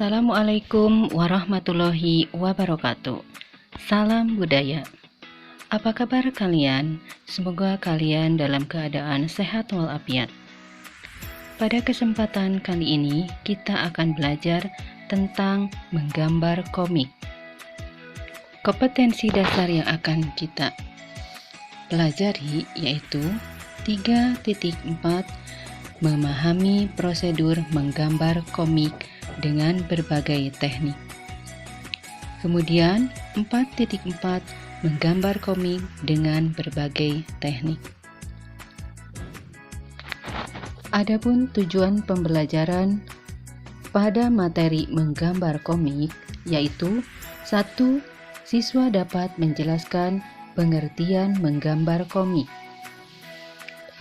Assalamualaikum warahmatullahi wabarakatuh. Salam budaya. Apa kabar kalian? Semoga kalian dalam keadaan sehat walafiat. Pada kesempatan kali ini kita akan belajar tentang menggambar komik. Kompetensi dasar yang akan kita pelajari yaitu 3.4 memahami prosedur menggambar komik dengan berbagai teknik. Kemudian 4.4 menggambar komik dengan berbagai teknik. Adapun tujuan pembelajaran pada materi menggambar komik yaitu 1. Siswa dapat menjelaskan pengertian menggambar komik.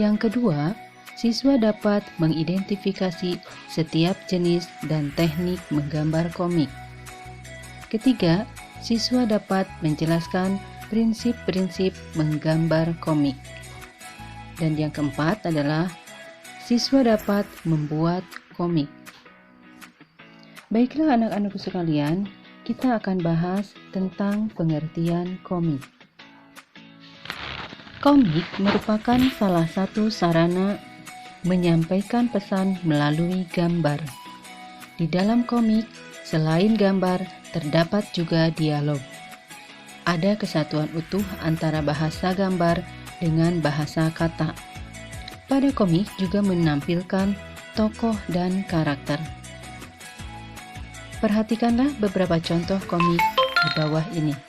Yang kedua, siswa dapat mengidentifikasi setiap jenis dan teknik menggambar komik. Ketiga, siswa dapat menjelaskan prinsip-prinsip menggambar komik. Dan yang keempat adalah siswa dapat membuat komik. Baiklah anak-anakku sekalian, kita akan bahas tentang pengertian komik. Komik merupakan salah satu sarana menyampaikan pesan melalui gambar. Di dalam komik, selain gambar, terdapat juga dialog. Ada kesatuan utuh antara bahasa gambar dengan bahasa kata. Pada komik juga menampilkan tokoh dan karakter. Perhatikanlah beberapa contoh komik di bawah ini.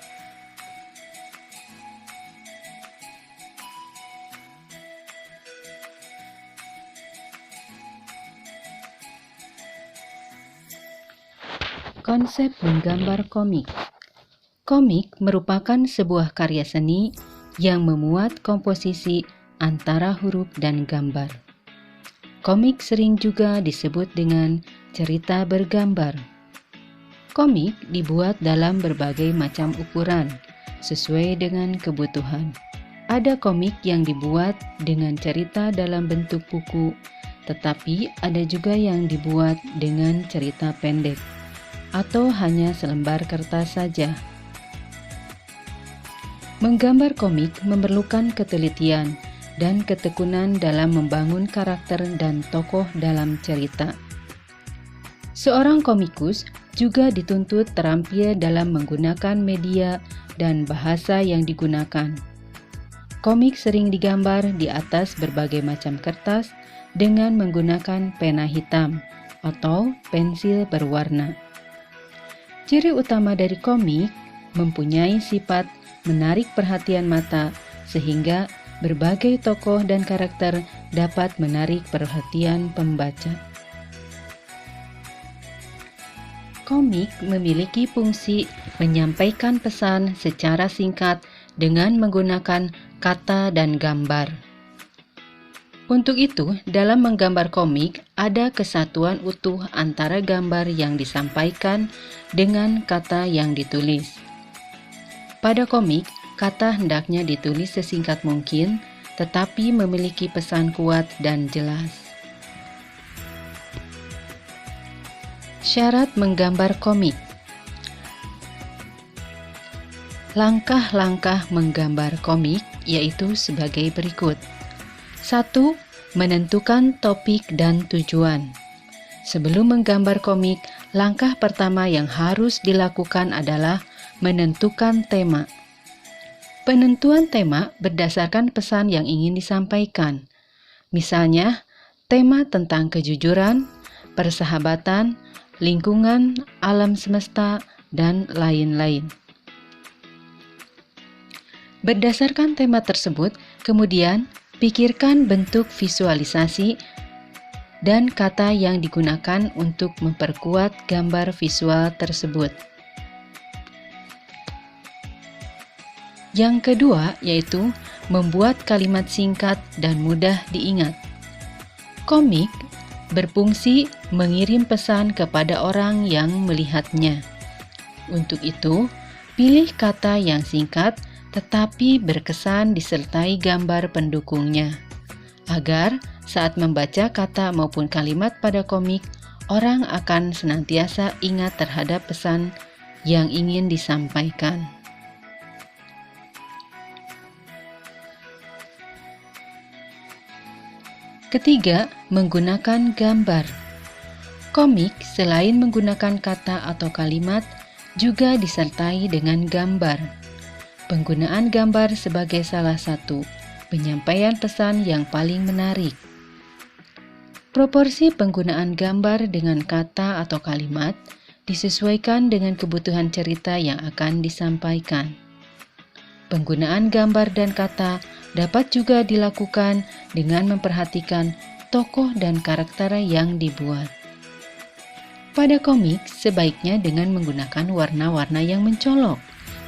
Konsep menggambar komik. Komik merupakan sebuah karya seni yang memuat komposisi antara huruf dan gambar. Komik sering juga disebut dengan cerita bergambar. Komik dibuat dalam berbagai macam ukuran, sesuai dengan kebutuhan. Ada komik yang dibuat dengan cerita dalam bentuk buku, tetapi ada juga yang dibuat dengan cerita pendek atau hanya selembar kertas saja. Menggambar komik memerlukan ketelitian dan ketekunan dalam membangun karakter dan tokoh dalam cerita. Seorang komikus juga dituntut terampil dalam menggunakan media dan bahasa yang digunakan. Komik sering digambar di atas berbagai macam kertas dengan menggunakan pena hitam atau pensil berwarna. Ciri utama dari komik mempunyai sifat menarik perhatian mata sehingga berbagai tokoh dan karakter dapat menarik perhatian pembaca. Komik memiliki fungsi menyampaikan pesan secara singkat dengan menggunakan kata dan gambar. Untuk itu, dalam menggambar komik, ada kesatuan utuh antara gambar yang disampaikan dengan kata yang ditulis. Pada komik, kata hendaknya ditulis sesingkat mungkin, tetapi memiliki pesan kuat dan jelas. Syarat menggambar komik. Langkah-langkah menggambar komik yaitu sebagai berikut. 1. Menentukan topik dan tujuan. Sebelum menggambar komik, langkah pertama yang harus dilakukan adalah menentukan tema. Penentuan tema berdasarkan pesan yang ingin disampaikan. Misalnya, tema tentang kejujuran, persahabatan, lingkungan, alam semesta, dan lain-lain. Berdasarkan tema tersebut, kemudian pikirkan bentuk visualisasi dan kata yang digunakan untuk memperkuat gambar visual tersebut. Yang kedua yaitu membuat kalimat singkat dan mudah diingat. Komik berfungsi mengirim pesan kepada orang yang melihatnya. Untuk itu, pilih kata yang singkat tetapi berkesan disertai gambar pendukungnya, agar saat membaca kata maupun kalimat pada komik, orang akan senantiasa ingat terhadap pesan yang ingin disampaikan. Ketiga, menggunakan gambar. Komik selain menggunakan kata atau kalimat, juga disertai dengan gambar. Penggunaan gambar sebagai salah satu penyampaian pesan yang paling menarik. Proporsi penggunaan gambar dengan kata atau kalimat disesuaikan dengan kebutuhan cerita yang akan disampaikan. Penggunaan gambar dan kata dapat juga dilakukan dengan memperhatikan tokoh dan karakter yang dibuat. Pada komik, sebaiknya dengan menggunakan warna-warna yang mencolok,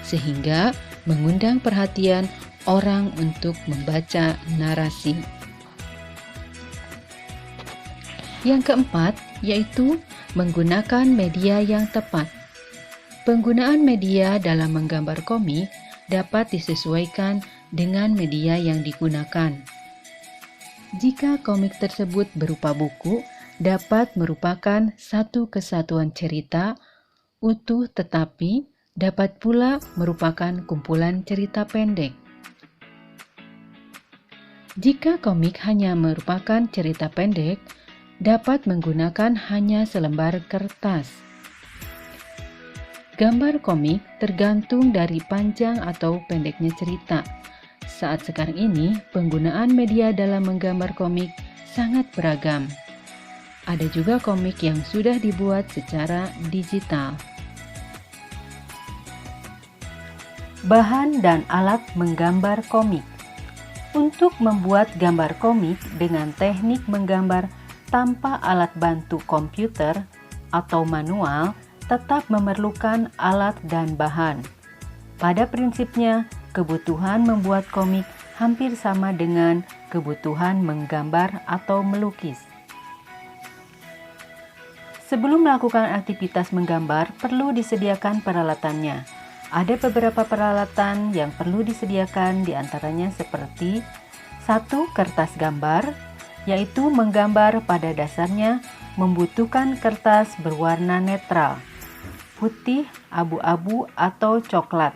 sehingga mengundang perhatian orang untuk membaca narasi. Yang keempat, yaitu menggunakan media yang tepat. Penggunaan media dalam menggambar komik dapat disesuaikan dengan media yang digunakan. Jika komik tersebut berupa buku, dapat merupakan satu kesatuan cerita utuh, tetapi dapat pula merupakan kumpulan cerita pendek. Jika komik hanya merupakan cerita pendek, dapat menggunakan hanya selembar kertas. Gambar komik tergantung dari panjang atau pendeknya cerita. Saat sekarang ini, penggunaan media dalam menggambar komik sangat beragam. Ada juga komik yang sudah dibuat secara digital. Bahan dan alat menggambar komik. Untuk membuat gambar komik dengan teknik menggambar tanpa alat bantu komputer atau manual, tetap memerlukan alat dan bahan. Pada prinsipnya, kebutuhan membuat komik hampir sama dengan kebutuhan menggambar atau melukis. Sebelum melakukan aktivitas menggambar, perlu disediakan peralatannya. Ada beberapa peralatan yang perlu disediakan, diantaranya seperti 1. Kertas gambar, yaitu menggambar pada dasarnya membutuhkan kertas berwarna netral, putih, abu-abu, atau coklat,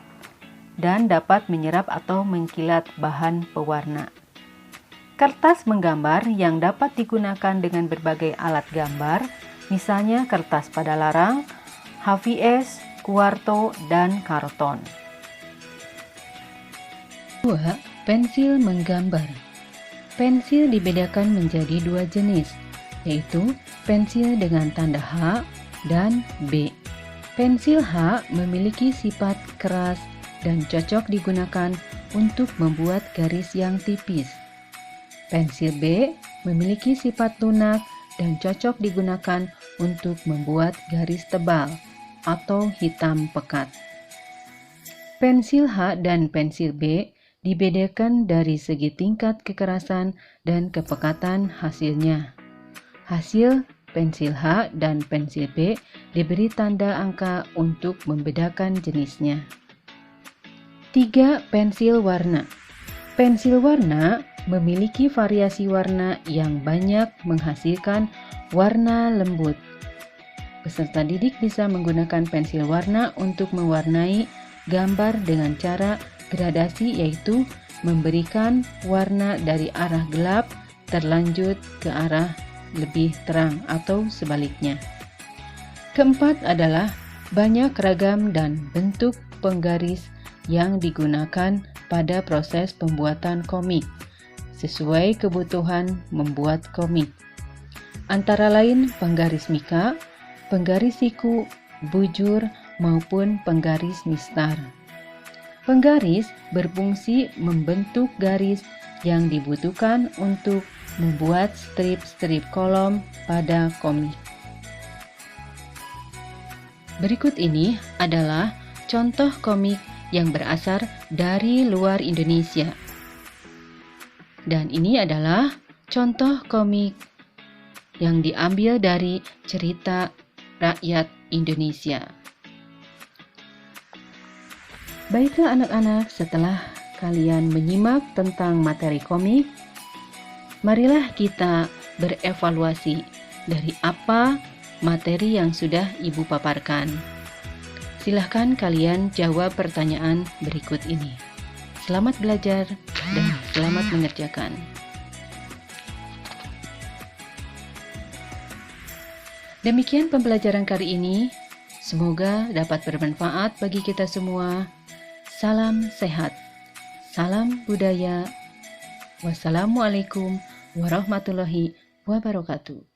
dan dapat menyerap atau mengkilat bahan pewarna. Kertas menggambar yang dapat digunakan dengan berbagai alat gambar, misalnya kertas pada larang, HVS, kuarto, dan karton. 2. Pensil menggambar. Pensil dibedakan menjadi dua jenis, yaitu pensil dengan tanda H dan B. Pensil H memiliki sifat keras dan cocok digunakan untuk membuat garis yang tipis. Pensil B memiliki sifat lunak dan cocok digunakan untuk membuat garis tebal atau hitam pekat. Pensil H dan pensil B dibedakan dari segi tingkat kekerasan dan kepekatan hasilnya. Hasil pensil H dan pensil B diberi tanda angka untuk membedakan jenisnya. 3. Pensil warna. Pensil warna memiliki variasi warna yang banyak menghasilkan warna lembut. Peserta didik bisa menggunakan pensil warna untuk mewarnai gambar dengan cara gradasi, yaitu memberikan warna dari arah gelap terlanjut ke arah lebih terang atau sebaliknya. Keempat adalah banyak ragam dan bentuk penggaris yang digunakan pada proses pembuatan komik sesuai kebutuhan membuat komik. Antara lain penggaris mika, penggaris siku, bujur, maupun penggaris mistar. Penggaris berfungsi membentuk garis yang dibutuhkan untuk membuat strip-strip kolom pada komik. Berikut ini adalah contoh komik yang berasal dari luar Indonesia. Dan ini adalah contoh komik yang diambil dari cerita rakyat Indonesia. Baiklah anak-anak, setelah kalian menyimak tentang materi komik, marilah kita berevaluasi dari apa materi yang sudah Ibu paparkan. Silahkan kalian jawab pertanyaan berikut ini. Selamat belajar dan selamat mengerjakan. Demikian pembelajaran kali ini. Semoga dapat bermanfaat bagi kita semua. Salam sehat, salam budaya. Wassalamualaikum warahmatullahi wabarakatuh.